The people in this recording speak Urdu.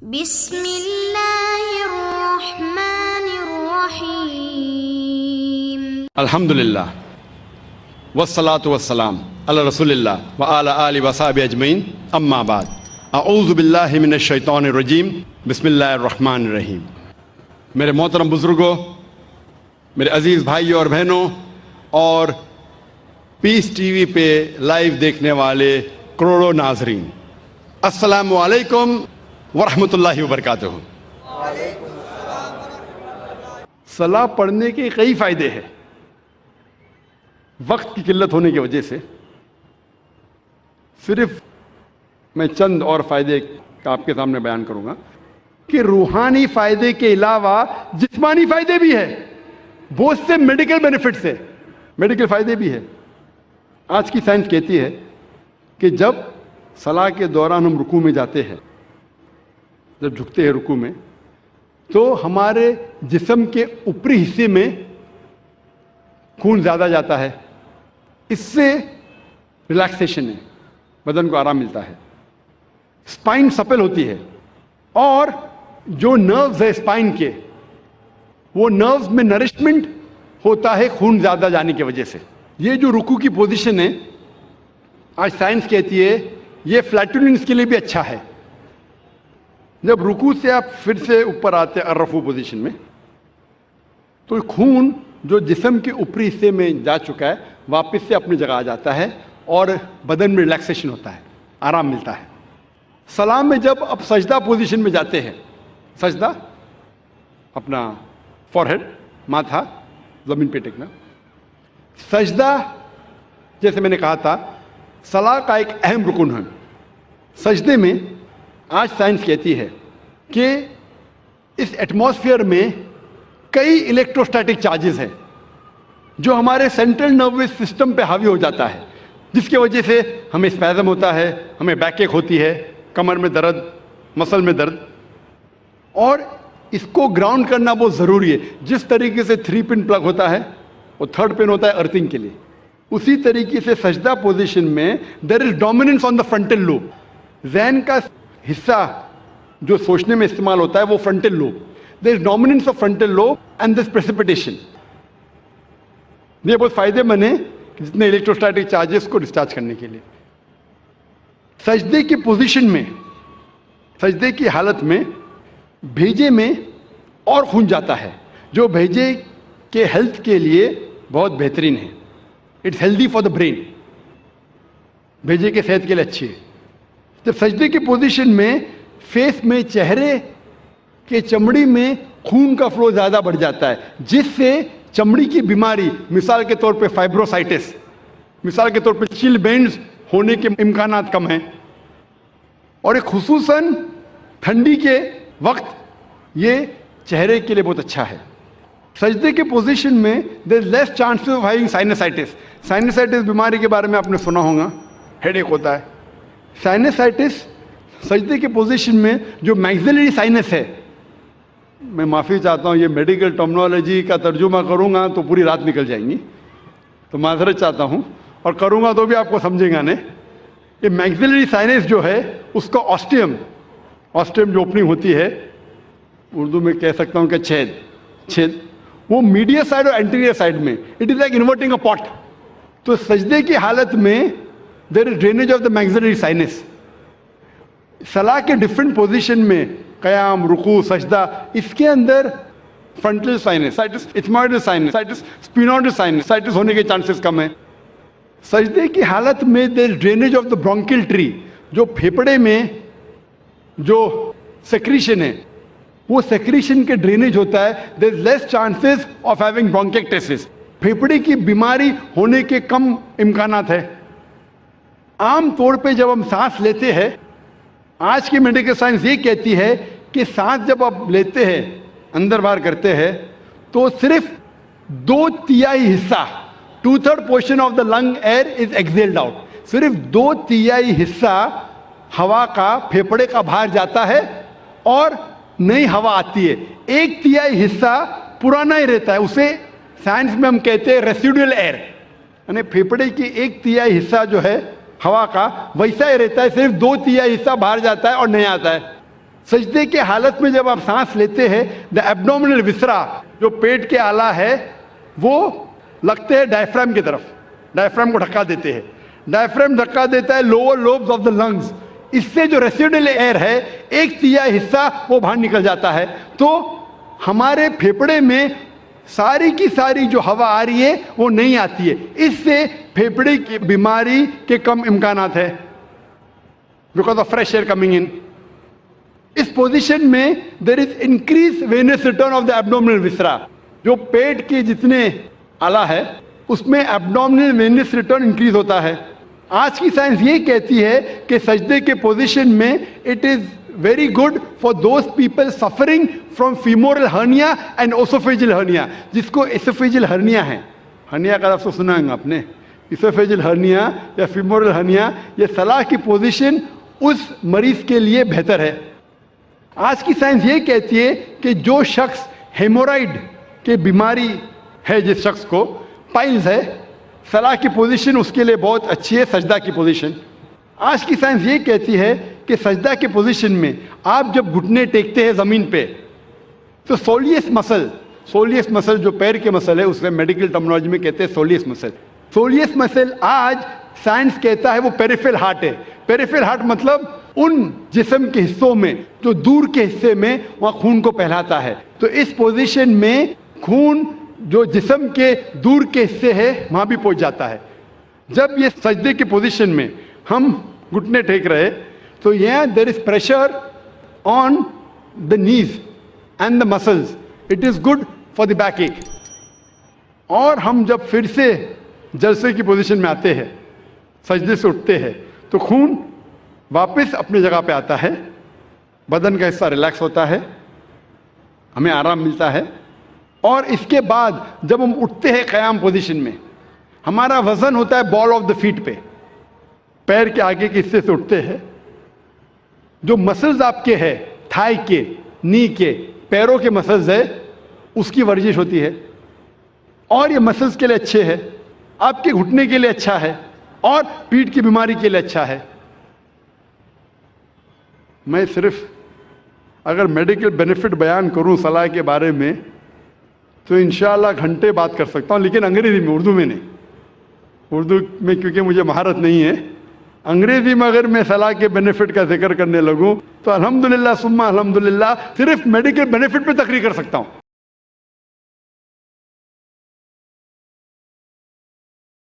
بسم اللہ الرحمن الرحیم الحمدللہ والصلاة والسلام علی رسول اللہ وعلی آلہ وصحبہ اجمعین، اما بعد، اعوذ باللہ من الشیطان الرجیم، بسم اللہ الرحمن الرحیم۔ میرے محترم بزرگوں، میرے عزیز بھائیوں اور بہنوں، اور پیس ٹی وی پہ لائیو دیکھنے والے کروڑوں ناظرین، السلام علیکم ورحمۃ اللہ وبرکاتہ۔ صلاح پڑھنے کے کئی فائدے ہیں۔ وقت کی قلت ہونے کی وجہ سے صرف میں چند اور فائدے آپ کے سامنے بیان کروں گا کہ روحانی فائدے کے علاوہ جسمانی فائدے بھی ہیں، بہت سے میڈیکل بینیفٹس ہیں، میڈیکل فائدے بھی ہیں۔ آج کی سائنس کہتی ہے کہ جب صلاح کے دوران ہم رکوع میں جاتے ہیں، جب جھکتے ہیں رکوع میں، تو ہمارے جسم کے اوپری حصے میں خون زیادہ جاتا ہے، اس سے ریلیکسیشن ہے، بدن کو آرام ملتا ہے، اسپائن سپل ہوتی ہے، اور جو نروز ہے اسپائن کے، وہ نروز میں نرشمنٹ ہوتا ہے خون زیادہ جانے کی وجہ سے۔ یہ جو رکوع کی پوزیشن ہے، آج سائنس کہتی ہے یہ فلیٹولنس کے لیے بھی اچھا ہے۔ جب رکوع سے آپ پھر سے اوپر آتے ہیں الرفوع پوزیشن میں، تو خون جو جسم کے اوپری حصے میں جا چکا ہے واپس سے اپنی جگہ آ جاتا ہے، اور بدن میں ریلیکسیشن ہوتا ہے، آرام ملتا ہے۔ سلام میں جب آپ سجدہ پوزیشن میں جاتے ہیں، سجدہ اپنا فورہیڈ، ماتھا زمین پہ ٹیکنا، سجدہ جیسے میں نے کہا تھا صلاح کا ایک اہم رکن ہے۔ سجدے میں آج سائنس کہتی ہے کہ اس ایٹماسفیئر میں کئی الیکٹروسٹیٹک چارجز ہیں جو ہمارے سینٹرل نروس سسٹم پہ حاوی ہو جاتا ہے، جس کی وجہ سے ہمیں اسپیزم ہوتا ہے، ہمیں بیک ایک ہوتی ہے، کمر میں درد، مسل میں درد، اور اس کو گراؤنڈ کرنا بہت ضروری ہے۔ جس طریقے سے 3 پن پلگ ہوتا ہے، وہ 3rd پن ہوتا ہے ارتھنگ کے لیے، اسی طریقے سے سجدہ پوزیشن میں there is dominance on the frontal lobe. ذہن کا حصہ جو سوچنے میں استعمال ہوتا ہے وہ frontal lobe, there is dominance of frontal lobe and this precipitation. یہ بہت فائدے مند ہے جتنے الیکٹروسٹیٹک چارجز کو ڈسچارج کرنے کے لیے۔ سجدے کی پوزیشن میں، سجدے کی حالت میں بھیجے میں اور خون جاتا ہے، جو بھیجے کے ہیلتھ کے لیے بہت بہترین ہے۔ It's healthy for the brain, بھیجے کے صحت کے لیے اچھی ہے۔ جب سجدے کی پوزیشن میں فیس میں، چہرے کے چمڑی میں خون کا فلو زیادہ بڑھ جاتا ہے، جس سے چمڑی کی بیماری، مثال کے طور پہ فائبروسائٹس، مثال کے طور پہ چل بینڈز ہونے کے امکانات کم ہیں، اور ایک خصوصاً ٹھنڈی کے وقت یہ چہرے کے لیے بہت اچھا ہے۔ سجدے کے پوزیشن میں there is less chances of having سائنسائٹس۔ سائنسائٹس بیماری کے بارے میں آپ نے سنا ہوگا، ہیڈ ایک ہوتا ہے۔ سائنسائٹس سجدے کے پوزیشن میں جو میگزیلری سائنس ہے، میں معافی چاہتا ہوں یہ میڈیکل ٹرمنالوجی کا ترجمہ کروں گا تو پوری رات نکل جائیں گی، تو معذرت چاہتا ہوں، اور کروں گا تو بھی آپ کو سمجھیں گا نہیں۔ یہ میگزیلری سائنس جو ہے اس کا آسٹیم جو اوپننگ ہوتی ہے، اردو میں کہہ سکتا ہوں کہ چھید، وہ میڈیا سائڈ اور انٹیریئر سائڈ میں، اٹ از لائک انورٹنگ اے پاٹ۔ تو سجدے کی حالت میں there is drainage of the میگزیلری science. صلاح کے ڈفرینٹ پوزیشن میں، قیام، رکوع، سجدہ، اس کے اندر فرنٹل سائنس، ایتھموئڈل سائنس، اسپینوئڈل سائنس ہونے کے چانسز کم ہیں۔ سجدے کی حالت میں there is drainage of the برونکل tree, جو پھیپڑے میں جو سیکریشن ہے، وہ سیکریشن کے ڈرینیج ہوتا ہے، دیر از لیس چانسز آف ہیونگ برونکیکٹسس، پھیپڑے کی بیماری ہونے کے کم امکانات ہے۔ عام طور پہ جب ہم سانس لیتے ہیں، آج کی میڈیکل سائنس یہ کہتی ہے کہ سانس جب آپ لیتے ہیں، اندر باہر کرتے ہیں، تو صرف 2/3 حصہ، 2/3 portion of the lung air is exhaled out, صرف 2/3 حصہ ہوا کا پھیپڑے کا باہر جاتا ہے اور نئی ہوا آتی ہے۔ 1/3 حصہ پرانا ہی رہتا ہے، اسے سائنس میں ہم کہتے ہیں ریسیڈول ایئر، یعنی پھیپڑے کی 1/3 حصہ جو ہے ہوا کا ویسا ہی رہتا ہے، صرف 2/3 حصہ باہر جاتا ہے اور نہیں آتا ہے۔ سجدے کے حالت میں جب آپ سانس لیتے ہیں دا ایبڈومینل وسرا جو پیٹ کے آلہ ہے وہ لگتے ہیں ڈائفرام کی طرف, ڈائفرام کو ڈھکا دیتے ہیں, ڈائفرام دھکا دیتا ہے lower lobes of the lungs, اس سے جو ریسیڈل ایئر ہے ایک تیائی حصہ وہ باہر نکل جاتا ہے, تو ہمارے پھیپڑے میں ساری کی ساری جو ہوا آ رہی ہے وہ نہیں آتی ہے, اس سے پھیپڑے کی بیماری کے کم امکانات ہے because of fresh air coming in. اس پوزیشن میں there is increase venous return of the abdominal viscera, جو پیٹ کے جتنے آلہ ہے اس میں ایبڈومینل وینس ریٹرن انکریز ہوتا ہے. آج کی سائنس یہ کہتی ہے کہ سجدے کے پوزیشن میں it is very good for those people suffering from femoral hernia and oesophageal hernia, جس کو ایسوفیجل ہرنیا ہے. ہرنیا کا لفظ سنا ہے آپ نے, ایسوفیجل ہرنیا یا فیمورل ہرنیا, یہ سلاح کی پوزیشن اس مریض کے لیے بہتر ہے. آج کی سائنس یہ کہتی ہے کہ جو شخص ہیمورائڈ کے بیماری ہے, جس شخص کو پائلز ہے, سلاح کی پوزیشن اس کے لیے بہت اچھی ہے, سجدہ کی پوزیشن. آج کی سائنس یہ کہتی ہے کہ سجدہ کے پوزیشن میں آپ جب گھٹنے ٹیکتے ہیں زمین پہ تو سولیس مسل جو پیر کے مسل ہے اسے میڈیکل ٹرمنالوجی میں کہتے ہیں سولیس مسل. سولیس مسل آج سائنس کہتا ہے وہ پیریفرل ہارٹ ہے. پیریفرل ہارٹ مطلب ان جسم کے حصوں میں جو دور کے حصے میں وہاں خون کو پہلاتا ہے. تو اس پوزیشن میں خون جو جسم کے دور کے حصے ہے وہاں بھی پہنچ جاتا ہے. جب یہ سجدے کے پوزیشن میں ہم گھٹنے ٹیک رہے تو یہاں دیر از پریشر آن دا نیز and the muscles, it is good for the back ایک. اور ہم جب پھر سے جلسے کی پوزیشن میں آتے ہیں, سجدے سے اٹھتے ہیں, تو خون واپس اپنی جگہ پہ آتا ہے, بدن کا حصہ ریلیکس ہوتا ہے, ہمیں آرام ملتا ہے. اور اس کے بعد جب ہم اٹھتے ہیں قیام پوزیشن میں, ہمارا وزن ہوتا ہے بال آف دا فیٹ پہ, پیر کے آگے کے حصے سے اٹھتے ہیں. جو مسلز آپ کے ہے تھائی کے, نی کے, پیروں کے مسلز ہے, اس کی ورزش ہوتی ہے. اور یہ مسلز کے لیے اچھے ہے, آپ کے گھٹنے کے لیے اچھا ہے, اور پیٹھ کی بیماری کے لیے اچھا ہے. میں صرف اگر میڈیکل بینیفٹ بیان کروں صلاح کے بارے میں تو انشاءاللہ گھنٹے بات کر سکتا ہوں, لیکن انگریزی میں, اردو میں نہیں. اردو میں کیونکہ مجھے مہارت نہیں ہے. انگریزی میں اگر میں صلاح کے بینیفٹ کا ذکر کرنے لگوں تو الحمدللہ ثم الحمدللہ صرف میڈیکل بینیفٹ پہ تقریر کر سکتا ہوں.